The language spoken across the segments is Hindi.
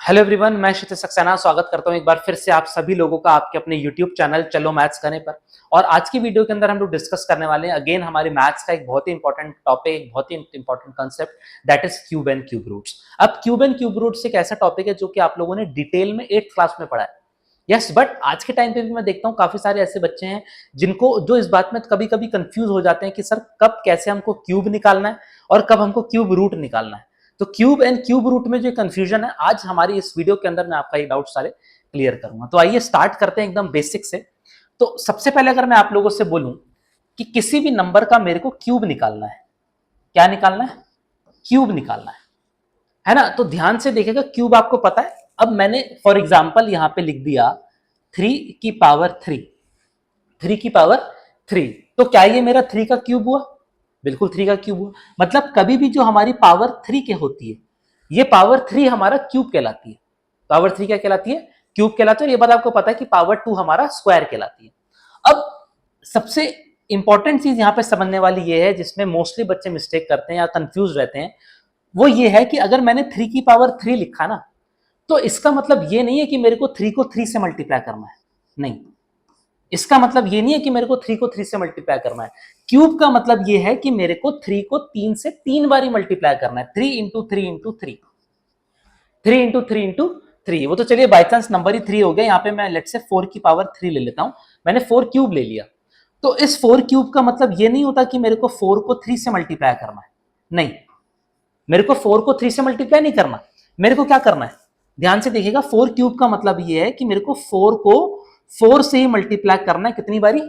हेलो एवरीवन, मैं क्षितिज सक्सेना स्वागत करता हूं एक बार फिर से आप सभी लोगों का आपके अपने यूट्यूब चैनल चलो मैथ्स करने पर। और आज की वीडियो के अंदर हम लोग डिस्कस करने वाले हैं अगेन हमारे मैथ्स का एक बहुत ही इंपॉर्टेंट टॉपिक, बहुत ही important concept, that is cube and cube roots. अब क्यूब एंड क्यूब रूट्स एक ऐसा टॉपिक है जो कि आप लोगों ने डिटेल में 8th क्लास में पढ़ा है। यस, बट आज के टाइम पे भी मैं देखता हूँ काफी सारे ऐसे बच्चे हैं जिनको जो इस बात में कभी कभी कंफ्यूज हो जाते हैं कि सर कब कैसे हमको क्यूब निकालना है और कब हमको क्यूब रूट निकालना है। तो क्यूब एंड क्यूब रूट में जो कंफ्यूजन है आज हमारी इस वीडियो के अंदर मैं आपका ये डाउट सारे क्लियर करूंगा। तो आइए स्टार्ट करते हैं एकदम बेसिक से। तो सबसे पहले अगर मैं आप लोगों से बोलूं कि किसी भी नंबर का मेरे को क्यूब निकालना है, क्या निकालना है? क्यूब निकालना है ना? तो ध्यान से देखिएगा, क्यूब आपको पता है। अब मैंने फॉर एग्जाम्पल यहां पे लिख दिया 3 की पावर 3, 3 की पावर 3। तो क्या ये मेरा 3 का क्यूब हुआ? बिल्कुल 3 का क्यूब हुआ। मतलब कभी भी जो हमारी पावर 3 के होती है, ये पावर 3 हमारा क्यूब कहलाती है। पावर 3 क्या कहलाती है? क्यूब कहलाती है। और ये बात आपको पता है कि पावर 2 हमारा स्क्वायर कहलाती है। अब सबसे इंपॉर्टेंट चीज यहां पे समझने वाली ये है, जिसमें मोस्टली बच्चे मिस्टेक करते हैं या कंफ्यूज रहते हैं, वो ये है कि अगर मैंने 3 की पावर 3 लिखा ना, तो इसका मतलब ये नहीं है कि मेरे को 3 को 3 से मल्टीप्लाई करना है। नहीं, इसका मतलब ये नहीं है कि मेरे को 3 को 3 से मल्टीप्लाई करना है। क्यूब का मतलब ये है कि मेरे को 3 को 3 से 3 बारी मल्टीप्लाई करना है। 3 इंटू 3 इंटू 3, 3 इंटू 3 इंटू 3। वो तो चलिए बाई चांस नंबर ही 3 हो गया। यहाँ पे मैं लेट से 4 की पावर 3 ले लेता हूं। मैंने 4 क्यूब ले लिया। तो इस 4 क्यूब का मतलब ये नहीं होता कि मेरे को 4 को 3 से मल्टीप्लाई करना है। नहीं, मेरे को 4 को 3 से मल्टीप्लाई नहीं करना। मेरे को क्या करना है? ध्यान से देखिएगा, 4 क्यूब का मतलब ये है कि मेरे को 4 को 4 से ही मल्टीप्लाई करना है। कितनी बारी?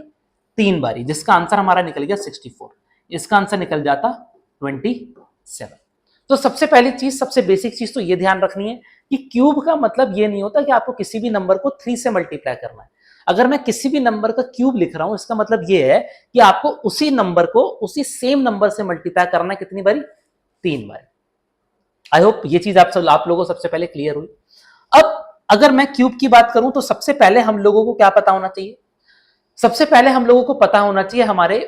3 बारी, जिसका आंसर हमारा निकल गया 64। इसका आंसर निकल जाता 27। तो सबसे पहली चीज, सबसे बेसिक चीज तो ये ध्यान रखनी है कि क्यूब का मतलब ये नहीं होता कि आपको किसी भी नंबर को 3 से मल्टीप्लाई करना है। अगर मैं किसी भी नंबर का क्यूब लिख रहा हूं, इसका मतलब ये है कि आपको उसी नंबर को उसी सेम नंबर से मल्टीप्लाई करना है। कितनी बारी? 3 बारी। आई होप ये चीज आप लोगों को सबसे पहले क्लियर हुई। अब अगर मैं क्यूब की बात करूं तो सबसे पहले हम लोगों को क्या पता होना चाहिए? सबसे पहले हम लोगों को पता होना चाहिए हमारे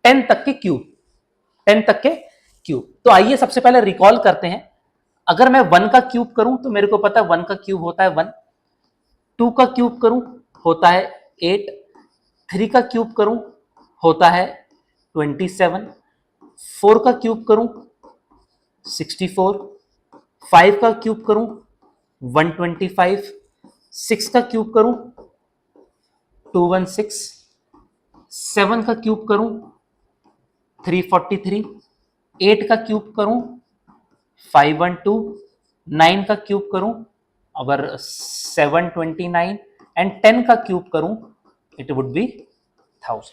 10 तक के क्यूब। 10 तक के क्यूब। तो आइए सबसे पहले रिकॉल करते हैं। अगर मैं 1 का क्यूब करूं तो मेरे को पता है 1 का क्यूब होता है 1। 2 का क्यूब करूं होता है 8। 3 का क्यूब करूं होता है 27। 4 का क्यूब करूं 64। 5 का क्यूब करूं 125। 6 का क्यूब करूं 216। 7 का क्यूब करूं 343। 8 का क्यूब करूं 512। 9 का क्यूब करूं अगर 729 एंड 10 का क्यूब करूं इट वुड बी 1000।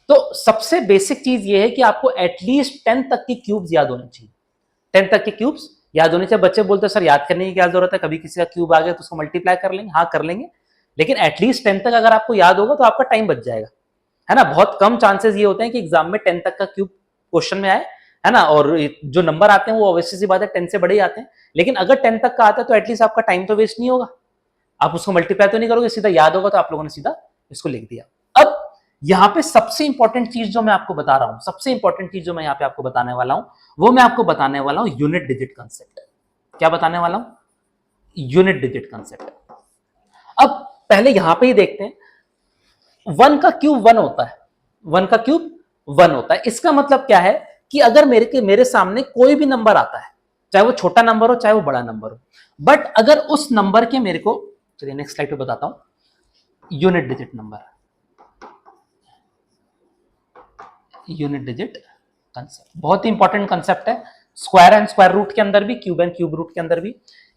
तो सबसे बेसिक चीज ये है कि आपको एटलीस्ट 10 तक की क्यूब्स याद होने चाहिए। 10 तक के क्यूब्स याद होने चाहिए। बच्चे बोलते हैं सर याद करने की क्या जरूरत है, कभी किसी का क्यूब आ गया तो उसको मल्टीप्लाई कर लेंगे। हाँ कर लेंगे, लेकिन एटलीस्ट 10 तक अगर आपको याद होगा तो आपका टाइम बच जाएगा, है ना। बहुत कम चांसेस ये होते हैं कि एग्जाम में 10 तक का क्यूब क्वेश्चन में आए, है ना। और जो नंबर आते हैं वो ऑब्वियसली सी बात है 10 से बड़े ही आते हैं। लेकिन अगर 10 तक का आता है तो एटलीस्ट आपका टाइम तो वेस्ट नहीं होगा। आप उसको मल्टीप्लाई तो नहीं करोगे, सीधा याद होगा। तो आप लोगों ने सीधा इसको लिख दिया। अब यहां पे सबसे इंपॉर्टेंट चीज जो मैं आपको बता रहा हूं, सबसे इंपॉर्टेंट चीज जो मैं यहां पे आपको बताने वाला हूं, वो मैं आपको बताने वाला हूं यूनिट डिजिट कंसेप्ट। क्या बताने वाला हूं? Unit digit concept. अब पहले यहां पे ही देखते हैं, 1 का क्यूब 1 होता है। 1 का क्यूब 1 होता है। इसका मतलब क्या है कि अगर मेरे सामने कोई भी नंबर आता है, चाहे वो छोटा नंबर हो चाहे वो बड़ा नंबर हो, बट अगर उस नंबर के मेरे को, चलिए नेक्स्ट स्लाइड पे बताता हूं unit digit number, unit digit concept बहुत ही इंपॉर्टेंट कंसेप्ट है। स्क्वायर एंड स्क्वायर रूट के अंदर भी, क्यूब एंड क्यूब रूट के अंदर भी।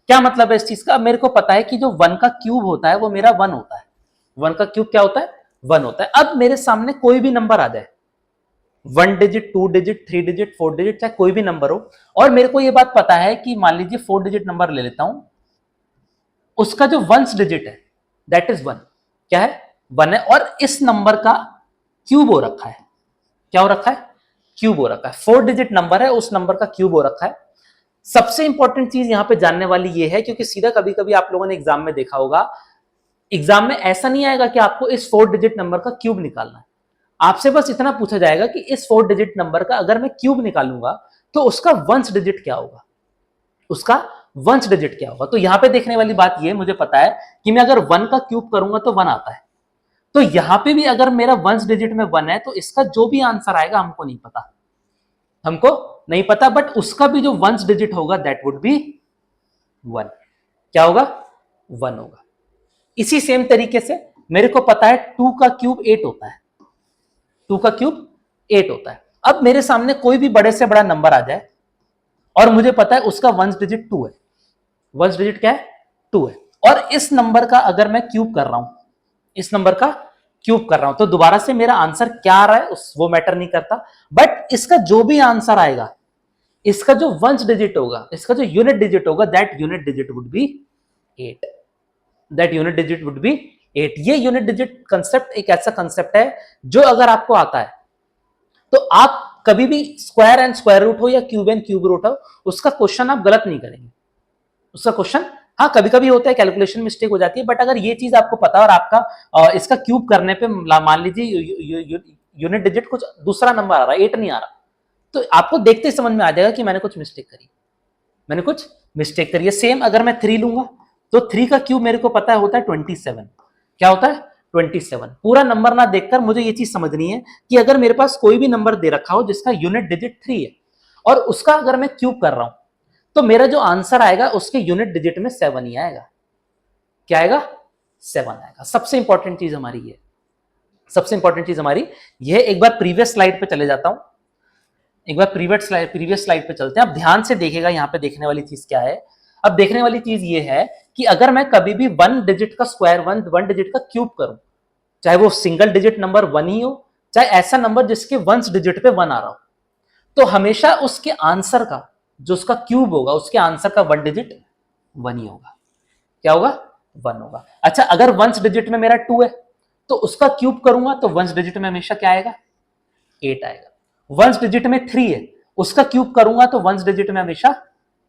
क्या मतलब है इस चीज का? मेरे को पता है कि जो 1 का क्यूब होता है वो मेरा 1 होता है। 1 का क्यूब क्या होता है? 1 होता है। अब मेरे सामने कोई भी नंबर आ जाए, 1 डिजिट, 2 डिजिट, 3 डिजिट, 4 डिजिट, चाहे कोई भी नंबर हो, और मेरे को ये बात पता है कि मान लीजिए 4 डिजिट नंबर ले लेता हूं, उसका जो 1st डिजिट है दैट इज 1। क्या है? 1 है। और इस नंबर का क्यूब हो रखा है। क्या हो रखा है? क्यूब हो रखा है। 4 डिजिट नंबर है, उस नंबर का क्यूब हो रखा है। सबसे इंपॉर्टेंट चीज यहां पे जानने वाली ये है, क्योंकि सीधा कभी कभी आप लोगों ने एग्जाम में देखा होगा, एग्जाम में ऐसा नहीं आएगा कि आपको इस 4 डिजिट नंबर का क्यूब निकालना है। आपसे बस इतना पूछा जाएगा कि इस 4 डिजिट नंबर का अगर मैं क्यूब निकालूंगा तो उसका 1st डिजिट क्या होगा, उसका वंस डिजिट क्या होगा। तो यहां पे देखने वाली बात ये मुझे पता है कि मैं अगर 1 का क्यूब करूंगा तो 1 आता है, तो यहां पे भी अगर मेरा वंस डिजिट में 1 है तो इसका जो भी आंसर आएगा हमको नहीं पता, हमको नहीं पता, बट उसका भी जो वंस डिजिट होगा दैट वुड बी 1। क्या होगा? 1 होगा। इसी सेम तरीके से मेरे को पता है 2 का क्यूब 8 होता है, 2 का क्यूब 8 होता है। अब मेरे सामने कोई भी बड़े से बड़ा नंबर आ जाए और मुझे पता है उसका वंस डिजिट 2 है, वंस डिजिट क्या है? 2 है, और इस नंबर का अगर मैं क्यूब कर रहा हूं, इस नंबर का क्यूब कर रहा हूं, तो दोबारा से मेरा आंसर क्या आ रहा है उस वो मैटर नहीं करता, बट इसका जो भी आंसर आएगा, इसका जो वंस डिजिट होगा, इसका जो यूनिट डिजिट होगा, that unit digit would be 8, that unit digit would be 8। ये यूनिट डिजिट कंसेप्ट एक ऐसा कंसेप्ट है जो अगर आपको आता है तो आप कभी भी स्क्वायर एंड स्क्वायर रूट हो या क्यूब एंड क्यूब रूट हो, उसका क्वेश्चन आप गलत नहीं करेंगे, उसका क्वेश्चन, हाँ कभी कभी होता है कैलकुलेशन मिस्टेक हो जाती है, बट अगर ये चीज आपको पता है और आपका इसका क्यूब करने पे मान लीजिए यूनिट डिजिट कुछ दूसरा नंबर आ रहा है, 8 नहीं आ रहा, तो आपको देखते ही समझ में आ जाएगा कि मैंने कुछ मिस्टेक करी, मैंने कुछ मिस्टेक करी है। सेम अगर मैं 3 लूंगा तो 3 का क्यूब मेरे को पता है होता है 27। क्या होता है? 27। पूरा नंबर ना देखकर मुझे ये चीज समझनी है कि अगर मेरे पास कोई भी नंबर दे रखा हो जिसका यूनिट डिजिट 3 है और उसका अगर मैं क्यूब कर रहा हूं तो मेरा जो आंसर आएगा उसके यूनिट डिजिट में 7 ही आएगा। क्या आएगा? 7 आएगा। सबसे इंपॉर्टेंट चीज हमारी ये, सबसे इंपॉर्टेंट चीज हमारी ये। एक बार प्रीवियस स्लाइड पे चले जाता हूं, एक बार प्रीवियस स्लाइड पे चलते हैं। अब ध्यान से देखिएगा यहां पे देखने वाली चीज क्या है। अब देखने वाली चीज ये है कि अगर मैं कभी भी 1 डिजिट का स्क्वायर, वन डिजिट का क्यूब करूं, चाहे वो सिंगल डिजिट नंबर 1 ही हो, चाहे ऐसा नंबर जिसके वंस डिजिट पे 1 आ रहा हो, तो हमेशा उसके आंसर का जो उसका क्यूब होगा, उसके आंसर का 1 डिजिट 1 ही होगा। क्या होगा? 1 होगा। अच्छा, अगर वंस डिजिट में मेरा 2 है तो उसका क्यूब करूंगा तो वंस डिजिट में हमेशा क्या आएगा? 8 आएगा। वंस डिजिट में 3 है, उसका क्यूब करूंगा तो वंस डिजिट में हमेशा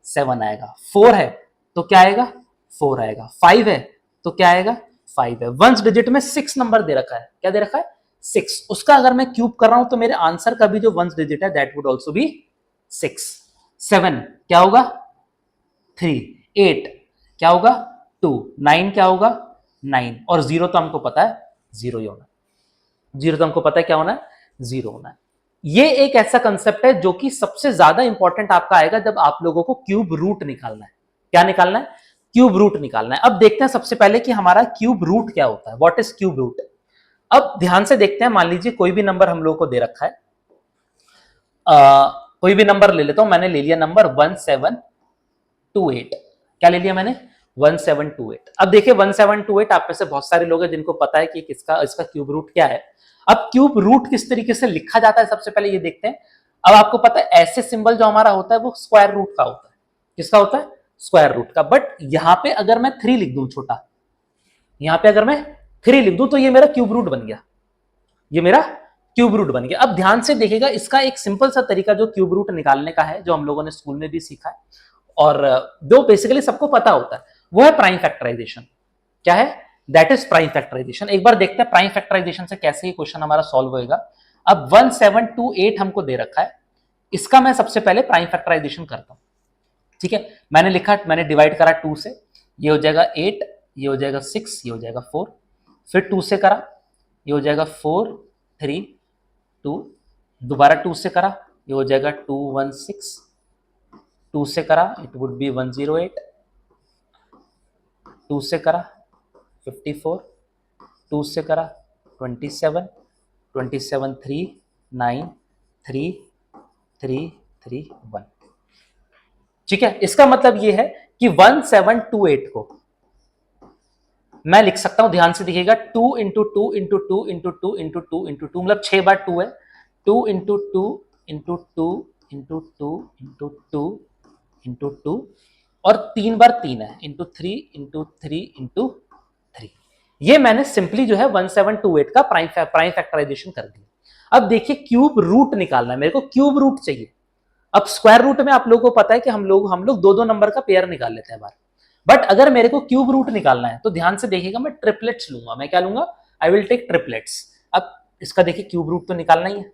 7 आएगा। 4 है तो क्या आएगा? 4 आएगा। 5 है तो क्या आएगा? 5 है। वंस डिजिट में 6 नंबर दे रखा है, क्या दे रखा है? 6। उसका अगर मैं क्यूब कर रहा हूं तो मेरे आंसर का भी जो वंस डिजिट है दैट वुड ऑल्सो बी 6। 7 क्या होगा? 3। 8 क्या होगा? 2। 9 क्या होगा? 9। और 0 तो हमको पता है 0 ही होना, 0 तो हमको पता है क्या होना है? 0 होना है। ये एक ऐसा कंसेप्ट है जो कि सबसे ज्यादा इंपॉर्टेंट आपका आएगा जब आप लोगों को क्यूब रूट निकालना है। क्या निकालना है? क्यूब रूट निकालना है। अब देखते हैं सबसे पहले कि हमारा क्यूब रूट क्या होता है, व्हाट इज क्यूब रूट। अब ध्यान से देखते हैं, मान लीजिए कोई भी नंबर हम लोगों को दे रखा है, कोई भी नंबर ले लेता हूं, मैंने ले लिया नंबर 1728। क्या ले लिया मैंने? 1728। अब देखिए 1728, आप में से बहुत सारे लोग हैं जिनको पता है कि किसका इसका क्यूब रूट क्या है। अब क्यूब रूट किस तरीके से लिखा जाता है सबसे पहले ये देखते हैं। अब आपको पता है ऐसे सिंबल जो हमारा होता है वो स्क्वायर रूट का होता है। किसका होता है? स्क्वायर रूट का। बट यहां पे अगर मैं 3 लिख दूं छोटा, यहां पे अगर मैं 3 लिख दूं तो ये मेरा क्यूब रूट बन गया, ये मेरा क्यूब रूट बन गया। अब ध्यान से देखिएगा, इसका एक सिंपल सा तरीका जो क्यूब रूट निकालने का है, जो हम लोगों ने स्कूल में भी सीखा है और जो बेसिकली सबको पता होता है, वो है प्राइम फैक्टराइजेशन। क्या है? That is prime factorisation. एक बार देखते हैं प्राइम फैक्टराइजेशन से कैसे ये क्वेश्चन हमारा सॉल्व होएगा। अब 1728 हमको दे रखा है, इसका मैं सबसे पहले प्राइम फैक्टराइजेशन करता हूं। ठीक है, मैंने लिखा, मैंने डिवाइड करा 2 से, ये हो जाएगा 8, ये हो जाएगा 6, ये हो जाएगा 4, फिर 2 से करा, ये हो जाएगा 4 3 2, दोबारा 2 से करा, ये हो जाएगा 216, 2 से करा इट वुड बी 108, 2 से करा 54, 2 से करा 27, 27 3 9 3 3 3 1। ठीक है, इसका मतलब ये है कि 1728 को मैं लिख सकता हूं, ध्यान से देखिएगा, 2 into 2 into 2 into 2 into 2 into 2, मतलब 6 बार 2 है, 2 into 2 into 2 into 2 into 2 into 2, और 3 बार 3 है, इंटू 3 इंटू 3 इंटू 3। ये मैंने सिंपली जो है 1728 का प्राइम फैक्टराइजेशन कर दिया। अब देखिए क्यूब रूट निकालना है मेरे को, क्यूब रूट चाहिए। अब स्क्वायर रूट में आप लोगों को पता है कि हम लोग दो दो नंबर का पेयर निकाल लेते हैं बार, बट अगर मेरे को क्यूब रूट निकालना है तो ध्यान से देखिएगा, मैं ट्रिपलेट्स लूंगा। मैं क्या लूंगा? I will take triplets. अब इसका देखिए क्यूब रूट तो निकालना ही है,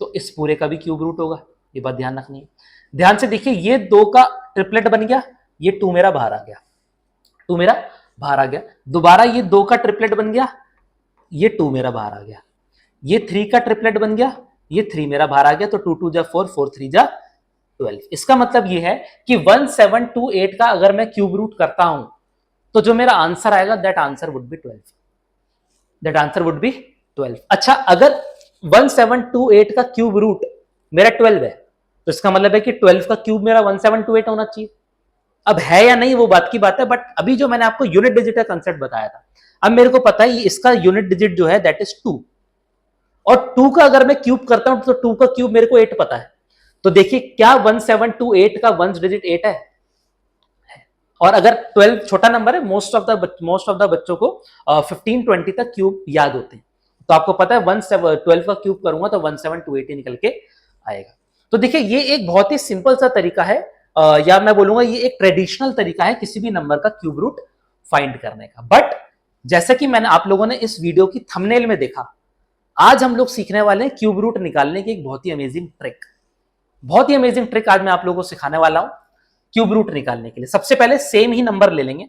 तो इस पूरे का भी क्यूब रूट होगा, ये बात ध्यान रखनी है। ध्यान से देखिए, ये 2 का ट्रिपलेट बन गया, ये 2 मेरा बाहर आ गया, 2 मेरा बाहर आ गया। दोबारा ये 2 का ट्रिपलेट बन गया, ये 2 मेरा बाहर आ गया। ये 3 का ट्रिपलेट बन गया, ये 3 मेरा बाहर आ गया। तो 2 2 जा 4, 4 3 जा 12। इसका मतलब ये है कि 1728 का अगर मैं क्यूब रूट करता हूं तो जो मेरा आंसर आएगा that answer would be 12, that answer would be 12। अच्छा, अगर 1728 का क्यूब रूट मेरा 12 है तो इसका मतलब है कि 12 का क्यूब मेरा 1728 होना चाहिए। अब है या नहीं वो बात की बात है, बट अभी जो मैंने आपको यूनिट डिजिट का कंसेप्ट बताया था, अब मेरे को पता है इसका यूनिट डिजिट जो है दैट इज 2, और 2 का अगर मैं क्यूब करता हूं तो 2 का क्यूब मेरे को 8 पता है। तो देखिए क्या 1728 का वंस डिजिट 8 है? और अगर 12 छोटा नंबर है, मोस्ट ऑफ द बच्चों को 15 20 तक क्यूब याद होते हैं। तो आपको पता है 12 का क्यूब करूंगा तो 1728 निकल के आएगा। तो देखिए ये एक बहुत ही सिंपल सा तरीका है, या मैं बोलूंगा ये एक ट्रेडिशनल तरीका है किसी भी नंबर का क्यूब रूट फाइंड करने का। बट जैसा कि मैंने आप लोगों ने इस वीडियो की थंबनेल में देखा, आज हम लोग सीखने वाले हैं क्यूब रूट निकालने की एक बहुत ही अमेजिंग ट्रिक। बहुत ही अमेजिंग ट्रिक आज मैं आप लोगों को सिखाने वाला हूं क्यूब रूट निकालने के लिए। सबसे पहले सेम ही नंबर ले लेंगे,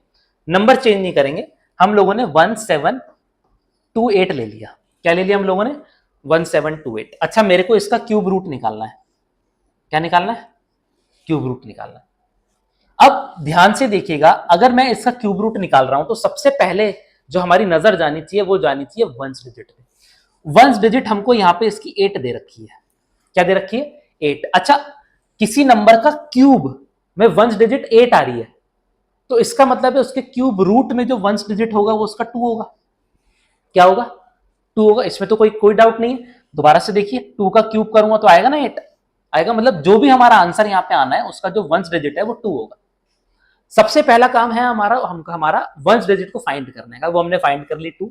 नंबर चेंज नहीं करेंगे। हम लोगों ने 1728 ले लिया। क्या ले लिया हम लोगों ने? 1728। अच्छा, मेरे को इसका क्यूब रूट निकालना है। क्या निकालना है? क्यूब रूट निकालना है। अब ध्यान से देखिएगा, अगर मैं इसका क्यूब रूट निकाल रहा हूं तो सबसे पहले जो हमारी नजर जानी चाहिए वो जानी चाहिए वंस डिजिट पे। वंस डिजिट हमको यहां पे इसकी 8 दे रखी है। क्या दे रखी है? 8। अच्छा, किसी नंबर का क्यूब में वंस डिजिट 8 आ रही है तो इसका मतलब है उसके क्यूब रूट में जो वंस डिजिट होगा वो उसका 2 होगा। क्या होगा? 2 होगा। इसमें तो कोई डाउट नहीं है। दोबारा से देखिए, 2 का क्यूब करूंगा तो आएगा ना 8 आएगा। मतलब जो भी हमारा आंसर यहां पे आना है उसका जो वंस डिजिट है वो 2 होगा। सबसे पहला काम है हमारा वंस डिजिट को फाइंड करने का, वो हमने फाइंड कर ली 2।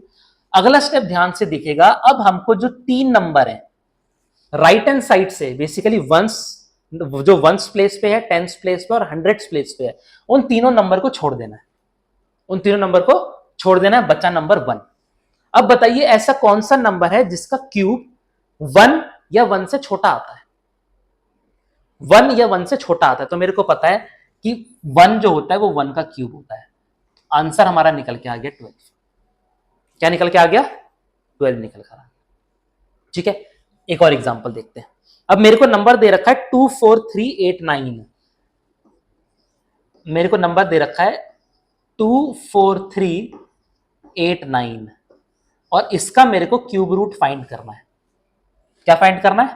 अगला स्टेप ध्यान से दिखेगा, अब हमको जो 3 नंबर है राइट हैंड साइड से, बेसिकली वंस जो वंस प्लेस पे है, टेंस प्लेस पे और हंड्रेड्स प्लेस पे है, उन तीनों नंबर को छोड़ देना है। उन तीनों नंबर को छोड़ देना है, बचा नंबर 1। अब बताइए ऐसा कौन सा नंबर है जिसका क्यूब 1 या 1 से छोटा आता है? 1 या 1 से छोटा आता है। तो मेरे को पता है कि 1 जो होता है वो 1 का क्यूब होता है। आंसर हमारा निकल के आ गया 12। क्या निकल के आ गया? 12 निकल कर आ गया। ठीक है, एक और एग्जांपल देखते हैं। अब मेरे को नंबर दे रखा है 24389। मेरे को नंबर दे रखा है 24389 और इसका मेरे को क्यूब रूट फाइंड करना है। क्या फाइंड करना है?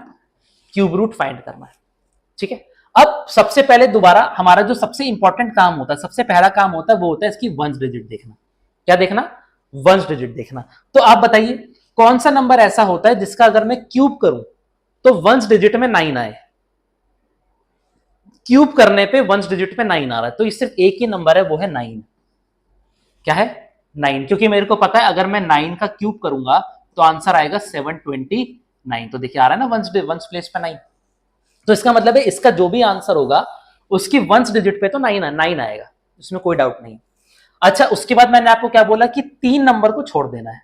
क्यूब रूट फाइंड करना है। ठीक है, अब सबसे पहले दोबारा हमारा जो सबसे इंपॉर्टेंट काम होता है, सबसे पहला काम होता है वो होता है इसकी वंस डिजिट देखना। क्या देखना? वंस डिजिट देखना। तो आप बताइए कौन सा नंबर ऐसा होता है जिसका अगर मैं क्यूब करूं तो वंस डिजिट में 9 आए? क्यूब करने पे वंस डिजिट पे 9 आ रहा है, तो सिर्फ एक ही नंबर है, वो है 9। क्या है? 9। क्योंकि मेरे को पता है अगर मैं 9 का क्यूब करूंगा तो आंसर आएगा 729। तो देखिए आ रहा है ना वंस प्लेस पे 9। तो इसका मतलब है इसका जो भी आंसर होगा उसकी वंस डिजिट पे तो 9 आएगा, इसमें कोई डाउट नहीं। अच्छा, उसके बाद मैंने आपको क्या बोला कि 3 नंबर को छोड़ देना है।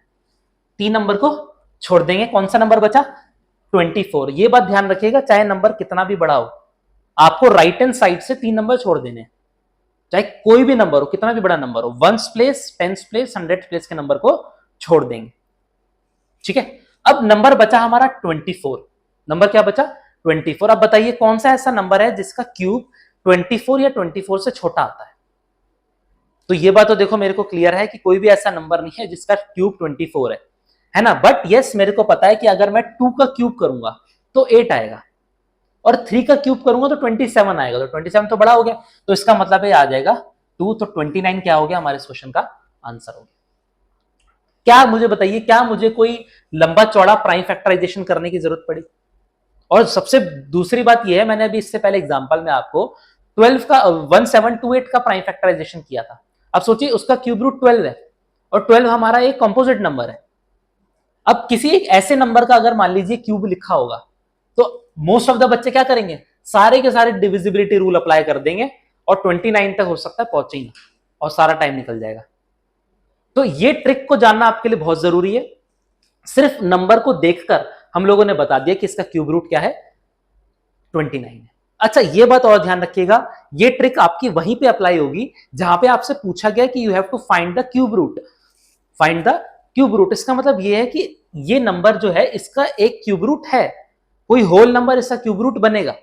3 नंबर को छोड़ देंगे। कौन सा नंबर बचा? 24। ये बात ध्यान रखिएगा, चाहे नंबर कितना भी बड़ा हो, आपको राइट हैंड साइड से 3 नंबर छोड़ देने, चाहे कोई भी नंबर हो, कितना भी बड़ा नंबर हो। Ones place, tens place, hundred place के नंबर को छोड़ देंगे। ठीक है, अब नंबर बचा हमारा 24। नंबर क्या बचा? 24। अब बताइए कौन सा ऐसा नंबर है जिसका क्यूब 24 या 24 से छोटा आता है? तो ये बात तो देखो मेरे को क्लियर है कि कोई भी ऐसा नंबर नहीं है जिसका क्यूब 24 है ना। बट यस, मेरे को पता है कि अगर मैं 2 का क्यूब करूंगा तो 8 आएगा और 3 का क्यूब करूंगा तो 27 आएगा। तो 27 तो बड़ा हो गया, तो इसका मतलब है आ जाएगा 2। तो 29 क्या हो गया? हमारे इस क्वेश्चन का आंसर हो गया। क्या मुझे बताइए, क्या मुझे कोई लंबा चौड़ा प्राइम फैक्टराइजेशन करने की जरूरत पड़ी? और सबसे दूसरी बात यह है, मैंने अभी इससे पहले एग्जांपल में आपको 12 का 1728 का प्राइम फैक्टराइजेशन किया था। अब सोचिए उसका क्यूब रूट 12 है और 12 हमारा एक कंपोजिट नंबर है। अब किसी एक ऐसे नंबर का अगर मान लीजिए क्यूब लिखा होगा तो मोस्ट ऑफ द बच्चे क्या करेंगे? सारे के सारे डिविजिबिलिटी रूल अप्लाई कर देंगे और 29 तक हो सकता है पहुंचे ही ना, और सारा टाइम निकल जाएगा। तो ये ट्रिक को जानना आपके लिए बहुत जरूरी है। सिर्फ नंबर को देखकर हम लोगों ने बता दिया कि इसका क्यूब रूट क्या है? 29 है। अच्छा, ये बात और ध्यान रखिएगा, ये ट्रिक आपकी वहीं पे अप्लाई होगी जहां पे आपसे पूछा गया कि you have to find the cube root. Find the cube root, इसका मतलब ये है कि ये नंबर जो है इसका एक क्यूब रूट है, कोई होल नंबर इसका क्यूब रूट बनेगा।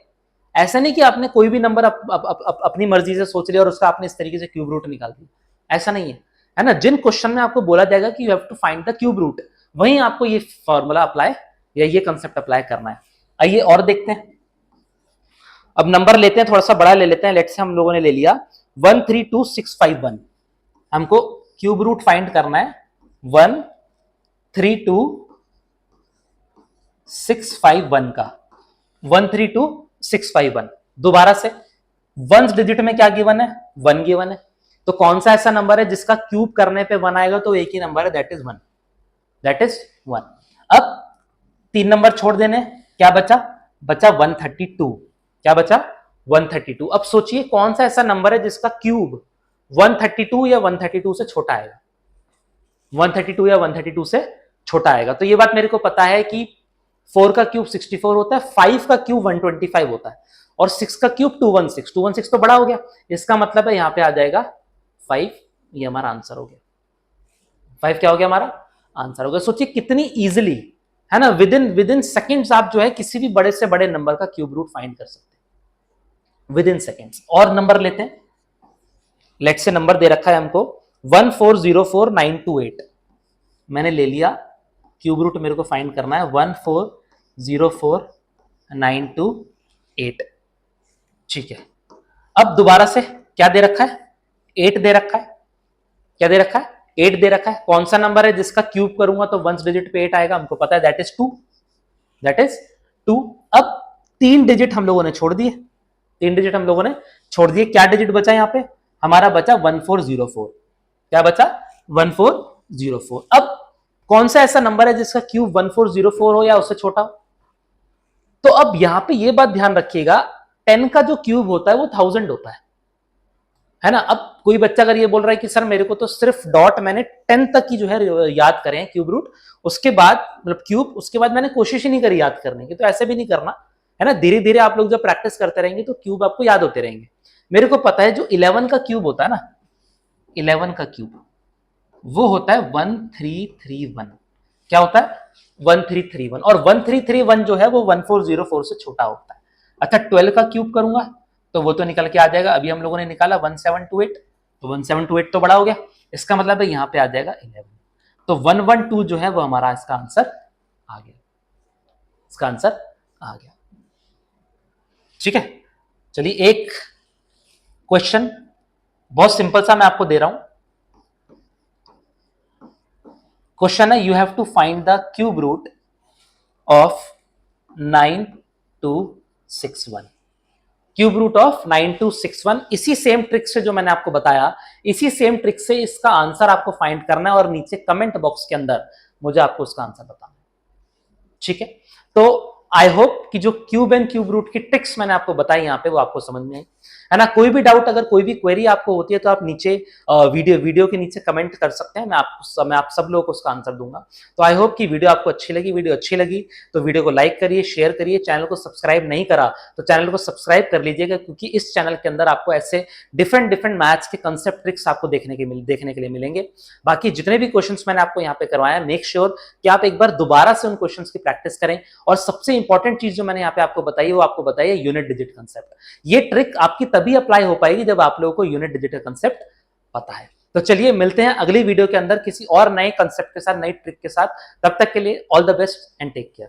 ऐसा नहीं कि आपने कोई भी नंबर अपनी मर्जी से सोच लिया और उसका आपने इस तरीके से क्यूब रूट निकाल दिया, ऐसा नहीं है ना। जिन क्वेश्चन में आपको बोला जाएगा कि you have to find the cube root, वहीं आपको ये फॉर्मूला अप्लाई या ये कंसेप्ट अप्लाई करना है। आइए और देखते हैं। अब नंबर लेते हैं, थोड़ा सा बड़ा ले लेते हैं। लेट्स से हम लोगों ने ले लिया 132651, हमको क्यूब रूट फाइंड करना है 132651 का, 132651। दोबारा से वंस डिजिट में क्या गिवन है, 1 गिवन है। तो कौन सा ऐसा नंबर है जिसका क्यूब करने पे 1 आएगा, तो एक ही नंबर है, दैट इज 1, दैट इज 1। अब 3 नंबर छोड़ देने, क्या बचा, बचा 132। क्या बचा, 132। अब सोचिए कौन सा ऐसा नंबर है जिसका क्यूब 132 या 132 से छोटा आएगा, 132 या 132 से छोटा आएगा। तो ये बात मेरे को पता है कि 4 का क्यूब 64 होता है, 5 का क्यूब 125 होता है, और 6 का क्यूब 216। 216 तो बड़ा हो गया, इसका मतलब है यहां पे आ जाएगा 5, ये हमारा आंसर हो गया। 5 क्या हो गया, हमारा आंसर हो गया। सोचिए कितनी इजिली, है ना, विद इन सेकेंड्स आप जो है किसी भी बड़े से बड़े नंबर का क्यूब रूट फाइंड कर सकते हैं, विद इन सेकेंड्स। और नंबर लेते हैं, लेट से नंबर दे रखा है हमको 1404928, मैंने ले लिया, क्यूब रूट मेरे को फाइंड करना है 1404928, ठीक है। अब दोबारा से क्या दे रखा है, 8 दे रखा है, क्या दे रखा है, 8 दे रखा है। कौन सा नंबर है जिसका क्यूब करूंगा तो वंस डिजिट पे 8 आएगा, हमको पता है, दैट इज 2, दैट इज 2। अब 3 डिजिट हम लोगों ने छोड़ दिए, 3 डिजिट हम लोगों ने छोड़ दिए। क्या डिजिट बचा यहां पे, हमारा बचा 1404। क्या बचा, 1404। अब कौन सा ऐसा नंबर है जिसका क्यूब 1404 हो या उससे छोटा हो। तो अब यहां पे ये बात ध्यान रखिएगा, 10 का जो क्यूब होता है वो 1000 होता है ना। अब कोई बच्चा अगर ये बोल रहा है कि सर मेरे को तो सिर्फ डॉट मैंने 10 तक की जो है याद करें क्यूब रूट, उसके बाद मतलब क्यूब, उसके बाद मैंने कोशिश ही नहीं करी याद करने की, तो ऐसे भी नहीं करना है ना। धीरे धीरे आप लोग जब प्रैक्टिस करते रहेंगे तो क्यूब आपको याद होते रहेंगे। मेरे को पता है जो 11 का क्यूब होता है ना, 11 का क्यूब वो होता है 1331। क्या होता है, 1331। और 1331 जो है वो 1404 से छोटा होता है। अच्छा, 12 का क्यूब करूंगा तो वो तो निकल के आ जाएगा, अभी हम लोगों ने निकाला 1728, तो 1728 तो बड़ा हो गया, इसका मतलब है यहाँ पे आ जाएगा 11। तो 112 जो है वो हमारा इसका आंसर आ गया, इसका आंसर आ गया, ठीक है। चलिए एक क्वेश्चन बहुत सिंपल सा मैं आपको दे रहा हूं। क्वेश्चन है, you have to find the cube root of 9261, cube root of 9261। इसी सेम ट्रिक से जो मैंने आपको बताया, इसी सेम ट्रिक से इसका आंसर आपको फाइंड करना है और नीचे कमेंट बॉक्स के अंदर मुझे आपको उसका आंसर बताना है, ठीक है। तो आई होप कि जो क्यूब एंड क्यूब रूट की ट्रिक्स मैंने आपको बताई यहाँ पे वो आपको समझ में आई, है ना। कोई भी डाउट, अगर कोई भी क्वेरी आपको होती है तो आप नीचे वीडियो के नीचे कमेंट कर सकते हैं, मैं आप सब लोगों को उसका आंसर दूंगा। तो आई होप कि वीडियो आपको अच्छी लगी। वीडियो अच्छी लगी तो वीडियो को लाइक करिए, शेयर करिए। चैनल को सब्सक्राइब नहीं करा तो चैनल को सब्सक्राइब कर लीजिएगा, क्योंकि इस चैनल के अंदर आपको ऐसे डिफरेंट मैथ्स के कंसेप्ट ट्रिक्स आपको देखने के लिए मिलेंगे। बाकी जितने भी क्वेश्चंस मैंने आपको यहाँ पे करवाया, मेक श्योर कि आप एक बार दोबारा से उन क्वेश्चंस की प्रैक्टिस करें। और सबसे इंपॉर्टेंट चीज जो मैंने यहाँ पे आपको बताई वो आपको बताई है यूनिट डिजिट कंसेप्ट। ये ट्रिक आपकी तभी अप्लाई हो पाएगी जब आप लोगों को यूनिट डिजिट का कंसेप्ट पता है। तो चलिए मिलते हैं अगली वीडियो के अंदर किसी और नए कंसेप्ट के साथ, नई ट्रिक के साथ। तब तक के लिए all the best and take care.